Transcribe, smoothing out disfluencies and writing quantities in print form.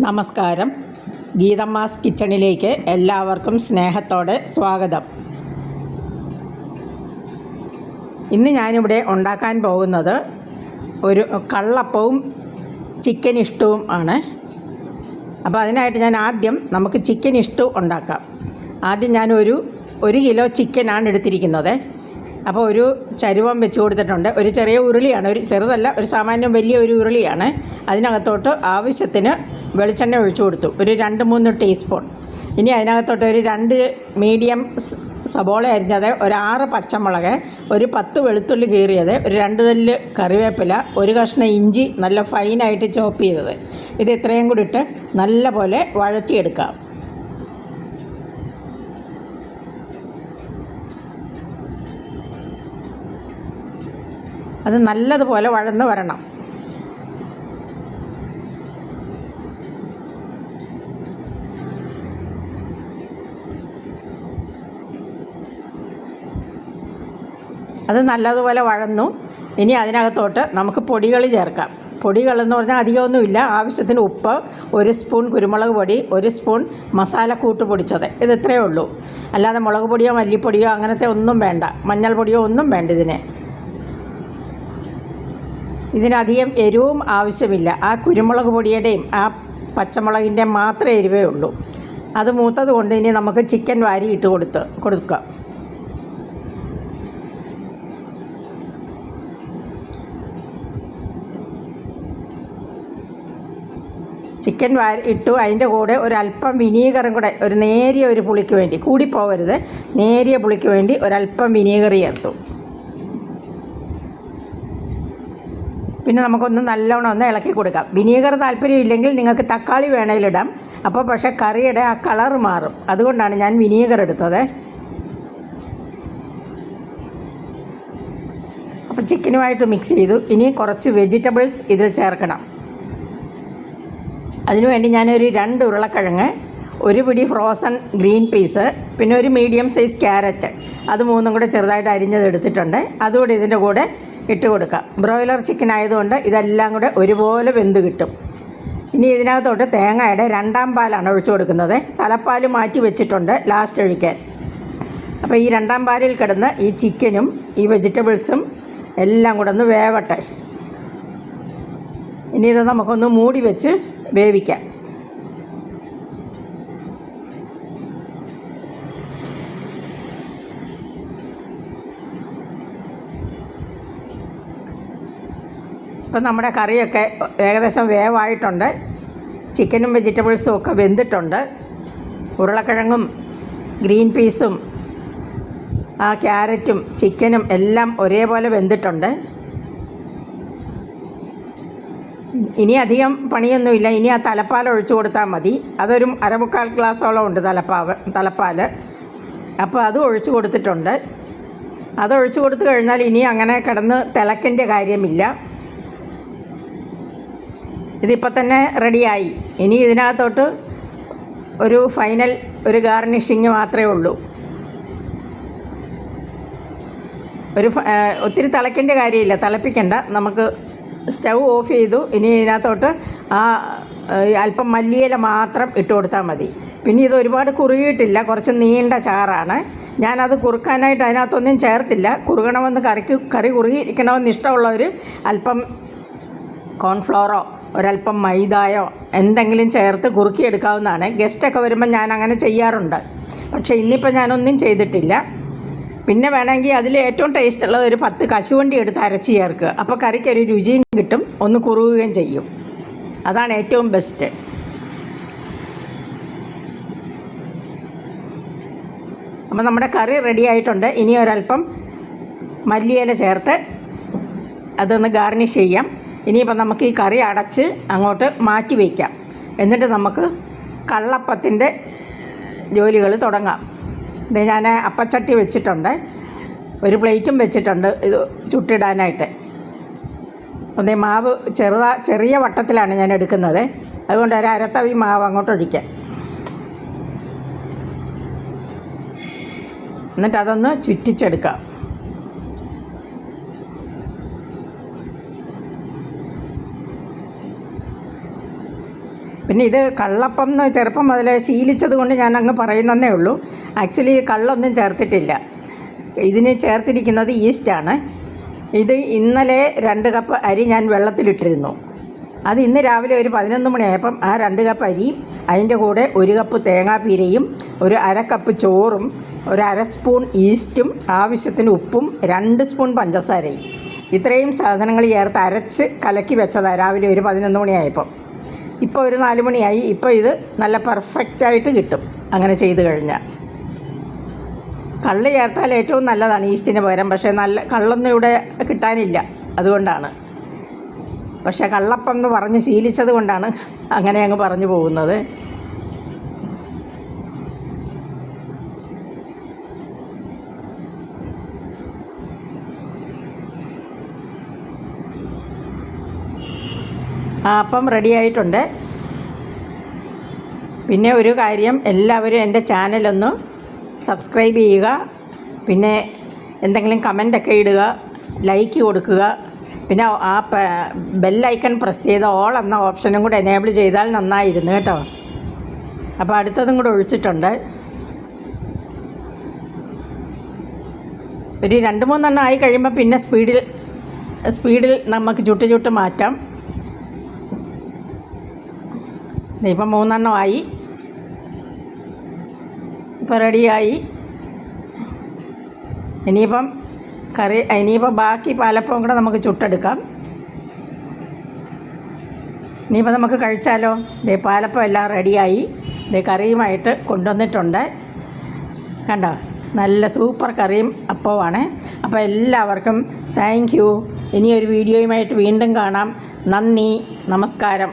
നമസ്കാരം. ഗീതമ്മാസ് കിച്ചണിലേക്ക് എല്ലാവർക്കും സ്നേഹത്തോടെ സ്വാഗതം. ഇന്ന് ഞാനിവിടെ ഉണ്ടാക്കാൻ പോകുന്നത് ഒരു കള്ളപ്പവും ചിക്കൻ ഇഷ്ടവും ആണ്. അപ്പോൾ അതിനായിട്ട് ഞാൻ നമുക്ക് ചിക്കൻ ഇഷ്ടു ഉണ്ടാക്കാം. ആദ്യം ഞാൻ ഒരു കിലോ ചിക്കനാണ് എടുത്തിരിക്കുന്നത്. അപ്പോൾ ഒരു ചരുവം വെച്ച് കൊടുത്തിട്ടുണ്ട്. ഒരു ചെറിയ ഉരുളിയാണ്, ഒരു ചെറുതല്ല, ഒരു സാമാന്യം വലിയ ഒരു ഉരുളിയാണ്. അതിനകത്തോട്ട് ആവശ്യത്തിന് വെളിച്ചെണ്ണ ഒഴിച്ചു കൊടുത്തു, ഒരു 2-3 ടീസ്പൂൺ. ഇനി അതിനകത്തോട്ട് ഒരു 2 മീഡിയം സബോള അരിഞ്ഞത്, ഒരു 6 പച്ചമുളക്, ഒരു 10 വെളുത്തുള്ളി കീറിയത്, ഒരു 2 തല്ല് കറിവേപ്പില, ഒരു കഷ്ണം ഇഞ്ചി നല്ല ഫൈനായിട്ട് ചോപ്പ് ചെയ്തത്. ഇത് ഇത്രയും കൂടി ഇട്ട് നല്ല പോലെ വഴറ്റിയെടുക്കാം. അത് നല്ലതുപോലെ വഴന്ന് വരണം. അത് നല്ലതുപോലെ വഴന്നു. ഇനി അതിനകത്തോട്ട് നമുക്ക് പൊടികൾ ചേർക്കാം. പൊടികളെന്ന് പറഞ്ഞാൽ അധികമൊന്നുമില്ല. ആവശ്യത്തിന് ഉപ്പ്, 1 സ്പൂൺ കുരുമുളക് പൊടി, 1 സ്പൂൺ മസാലക്കൂട്ട് പൊടിച്ചത്. ഇത് ഇത്രയേ ഉള്ളൂ. അല്ലാതെ മുളക് പൊടിയോ മല്ലിപ്പൊടിയോ അങ്ങനത്തെ ഒന്നും വേണ്ട, മഞ്ഞൾപ്പൊടിയോ ഒന്നും വേണ്ട. ഇതിനധികം എരിവും ആവശ്യമില്ല. ആ കുരുമുളക് പൊടിയുടെയും ആ പച്ചമുളകിൻ്റെ മാത്രമേ എരിവേ ഉള്ളൂ. അത് മൂത്തത് കൊണ്ട് ഇനി നമുക്ക് ചിക്കൻ വാരി ഇട്ട് കൊടുക്കാം. ചിക്കൻ വാരി ഇട്ടു. അതിൻ്റെ കൂടെ ഒരല്പം വിനീഗറും കൂടെ, ഒരു നേരിയ ഒരു പുളിക്ക് വേണ്ടി, കൂടിപ്പോകരുത്, നേരിയ പുളിക്ക് വേണ്ടി ഒരല്പം വിനീഗർ ചേർത്തു. പിന്നെ നമുക്കൊന്ന് നല്ലോണം ഒന്ന് ഇളക്കി കൊടുക്കാം. വിനീഗർ താല്പര്യമില്ലെങ്കിൽ നിങ്ങൾക്ക് തക്കാളി വേണേലിടാം. അപ്പോൾ പക്ഷേ കറിയുടെ ആ കളർ മാറും. അതുകൊണ്ടാണ് ഞാൻ വിനീഗർ എടുത്തത്. അപ്പോൾ ചിക്കനുമായിട്ട് മിക്സ് ചെയ്തു. ഇനി കുറച്ച് വെജിറ്റബിൾസ് ഇതിൽ ചേർക്കണം. അതിനുവേണ്ടി ഞാനൊരു 2 ഉരുളക്കിഴങ്ങ്, 1 പിടി ഫ്രോസൺ ഗ്രീൻ പീസ്, പിന്നെ ഒരു മീഡിയം സൈസ് ക്യാരറ്റ്, അത് 3 കൂടെ ചെറുതായിട്ട് അരിഞ്ഞത് എടുത്തിട്ടുണ്ട്. അതുകൂടി ഇതിൻ്റെ കൂടെ ഇട്ട് കൊടുക്കാം. ബ്രോയിലർ ചിക്കൻ ആയതുകൊണ്ട് ഇതെല്ലാം കൂടെ ഒരുപോലെ വെന്ത് കിട്ടും. ഇനി ഇതിനകത്തോട്ട് തേങ്ങയുടെ 2ാം പാലാണ് ഒഴിച്ചു കൊടുക്കുന്നത്. തലപ്പാൽ മാറ്റി വെച്ചിട്ടുണ്ട് ലാസ്റ്റ് ഒഴിക്കാൻ. അപ്പോൾ ഈ 2ാം പാലിൽ കിടന്ന് ഈ ചിക്കനും ഈ വെജിറ്റബിൾസും എല്ലാം കൂടെ ഒന്ന് വേവട്ടെ. ഇനി ഇത് നമുക്കൊന്ന് മൂടി വെച്ച് വേവിക്കാം. ഇപ്പം നമ്മുടെ കറിയൊക്കെ ഏകദേശം വേവായിട്ടുണ്ട്. ചിക്കനും വെജിറ്റബിൾസും ഒക്കെ വെന്തിട്ടുണ്ട്. ഉരുളക്കിഴങ്ങും ഗ്രീൻ പീസും ആ ക്യാരറ്റും ചിക്കനും എല്ലാം ഒരേപോലെ വെന്തിട്ടുണ്ട്. ഇനി അധികം പണിയൊന്നുമില്ല. ഇനി ആ തലപ്പാൽ ഒഴിച്ചു കൊടുത്താൽ മതി. അതൊരു 1/4 ഗ്ലാസോളം ഉണ്ട് തലപ്പാൽ. അപ്പോൾ അത് ഒഴിച്ചു കൊടുത്തിട്ടുണ്ട്. അതൊഴിച്ചു കൊടുത്തു കഴിഞ്ഞാൽ ഇനി അങ്ങനെ കിടന്ന് തിളക്കേണ്ട കാര്യമില്ല. ഇതിപ്പോൾ തന്നെ റെഡിയായി. ഇനി ഇതിനകത്തോട്ട് ഒരു ഫൈനൽ ഒരു ഗാർണിഷിങ് മാത്രമേ ഉള്ളൂ. ഒത്തിരി തിളയ്ക്കേണ്ട കാര്യമില്ല, തിളപ്പിക്കണ്ട. നമുക്ക് സ്റ്റൗ ഓഫ് ചെയ്തു. ഇനി ഇതിനകത്തോട്ട് അല്പം മല്ലിയില മാത്രം ഇട്ട് കൊടുത്താൽ മതി. പിന്നെ ഇത് ഒരുപാട് കുറുകിയിട്ടില്ല, കുറച്ച് നീണ്ട ചാറാണ്. ഞാനത് കുറുക്കാനായിട്ട് അതിനകത്തൊന്നും ചേർത്തില്ല. കുറുകണമെന്ന് കറി കുറുകിയിരിക്കണമെന്ന് ഇഷ്ടമുള്ളവർ അല്പം കോൺഫ്ലോറോ ഒരല്പം മൈദയോ എന്തെങ്കിലും ചേർത്ത് കുറുക്കിയെടുക്കാവുന്നതാണ്. ഗസ്റ്റൊക്കെ വരുമ്പോൾ ഞാൻ അങ്ങനെ ചെയ്യാറുണ്ട്. പക്ഷേ ഇന്നിപ്പോൾ ഞാനൊന്നും ചെയ്തിട്ടില്ല. പിന്നെ വേണമെങ്കിൽ അതിൽ ഏറ്റവും ടേസ്റ്റ് ഉള്ളത് ഒരു 10 കശുവണ്ടി എടുത്ത് അരച്ച് ചേർക്കുക. അപ്പോൾ കറിക്കൊരു രുചിയും കിട്ടും, ഒന്ന് കുറുകുകയും ചെയ്യും. അതാണ് ഏറ്റവും ബെസ്റ്റ്. അപ്പോൾ നമ്മുടെ കറി റെഡി ആയിട്ടുണ്ട്. ഇനി ഒരല്പം മല്ലിയില ചേർത്ത് അതൊന്ന് ഗാർണിഷ് ചെയ്യാം. ഇനിയിപ്പോൾ നമുക്ക് ഈ കറി അടച്ച് അങ്ങോട്ട് മാറ്റി വയ്ക്കാം. എന്നിട്ട് നമുക്ക് കള്ളപ്പത്തിൻ്റെ ജോലികൾ തുടങ്ങാം. ഇത് ഞാൻ അപ്പച്ചട്ടി വെച്ചിട്ടുണ്ട്, ഒരു പ്ലേറ്റും വെച്ചിട്ടുണ്ട് ഇത് ചുട്ടിടാനായിട്ട്. അതേ മാവ് ചെറിയ വട്ടത്തിലാണ് ഞാൻ എടുക്കുന്നത്. അതുകൊണ്ട് ഒരു അരത്തവി മാവ് അങ്ങോട്ട് ഒഴിക്കാം. എന്നിട്ട് അതൊന്ന് ചുറ്റിച്ചെടുക്കാം. പിന്നെ ഇത് കള്ളപ്പം എന്ന് ചെറുപ്പം മുതലേ ശീലിച്ചത് കൊണ്ട് ഞാൻ അങ്ങ് പറയുന്നതേ ഉള്ളൂ. ആക്ച്വലി കള്ളൊന്നും ചേർത്തിട്ടില്ല. ഇതിന് ചേർത്തിരിക്കുന്നത് ഈസ്റ്റാണ്. ഇത് ഇന്നലെ 2 കപ്പ് അരി ഞാൻ വെള്ളത്തിലിട്ടിരുന്നു. അത് ഇന്ന് രാവിലെ ഒരു 11 മണിയായപ്പം ആ 2 കപ്പ് അരിയും അതിൻ്റെ കൂടെ 1 കപ്പ് തേങ്ങാപ്പീരയും ഒരു 1/2 കപ്പ് ചോറും ഒരു 1/2 സ്പൂൺ ഈസ്റ്റും ആവശ്യത്തിന് ഉപ്പും 2 സ്പൂൺ പഞ്ചസാരയും ഇത്രയും സാധനങ്ങൾ ചേർത്ത് അരച്ച് കലക്കി വെച്ചതാണ് രാവിലെ ഒരു 11 മണിയായപ്പം. ഇപ്പോൾ ഒരു 4 മണിയായി. ഇപ്പോൾ ഇത് നല്ല പെർഫെക്റ്റായിട്ട് കിട്ടും അങ്ങനെ ചെയ്ത് കഴിഞ്ഞാൽ. കള്ള് ചേർത്താൽ ഏറ്റവും നല്ലതാണ് ഈസ്റ്റിന് പകരം. പക്ഷേ നല്ല കള്ളൊന്നും ഇവിടെ കിട്ടാനില്ല, അതുകൊണ്ടാണ്. പക്ഷേ കള്ളപ്പം എന്ന് പറഞ്ഞ് ശീലിച്ചത് കൊണ്ടാണ് അങ്ങനെ അങ്ങ് പറഞ്ഞു പോകുന്നത്. അപ്പം റെഡി ആയിട്ടുണ്ട്. പിന്നെ ഒരു കാര്യം, എല്ലാവരും എൻ്റെ ചാനലൊന്ന് സബ്സ്ക്രൈബ് ചെയ്യുക. പിന്നെ എന്തെങ്കിലും കമൻ്റൊക്കെ ഇടുക, ലൈക്ക് കൊടുക്കുക. പിന്നെ ആ ബെല്ലൈക്കൺ പ്രസ് ചെയ്ത് ഓൾ എന്ന ഓപ്ഷനും കൂടെ എനേബിൾ ചെയ്താൽ നന്നായിരുന്നു കേട്ടോ. അപ്പോൾ അടുത്തതും കൂടെ ഒഴിച്ചിട്ടുണ്ട്. ഒരു 2-3 എണ്ണം ആയി കഴിയുമ്പോൾ പിന്നെ സ്പീഡിൽ നമുക്ക് ചുട്ട് മാറ്റാം. ഇപ്പം 3 എണ്ണം ആയി. ഇപ്പോൾ റെഡിയായി. ഇനിയിപ്പം ബാക്കി പാലപ്പവും കൂടെ നമുക്ക് ചുട്ടെടുക്കാം. ഇനിയിപ്പോൾ നമുക്ക് കഴിച്ചാലോ? പാലപ്പം എല്ലാം റെഡിയായി. കറിയുമായിട്ട് കൊണ്ടുവന്നിട്ടുണ്ട്. കണ്ടോ, നല്ല സൂപ്പർ കറിയും അപ്പവുമാണ്. അപ്പോൾ എല്ലാവർക്കും താങ്ക് യു. ഇനിയൊരു വീഡിയോയുമായിട്ട് വീണ്ടും കാണാം. നന്ദി, നമസ്കാരം.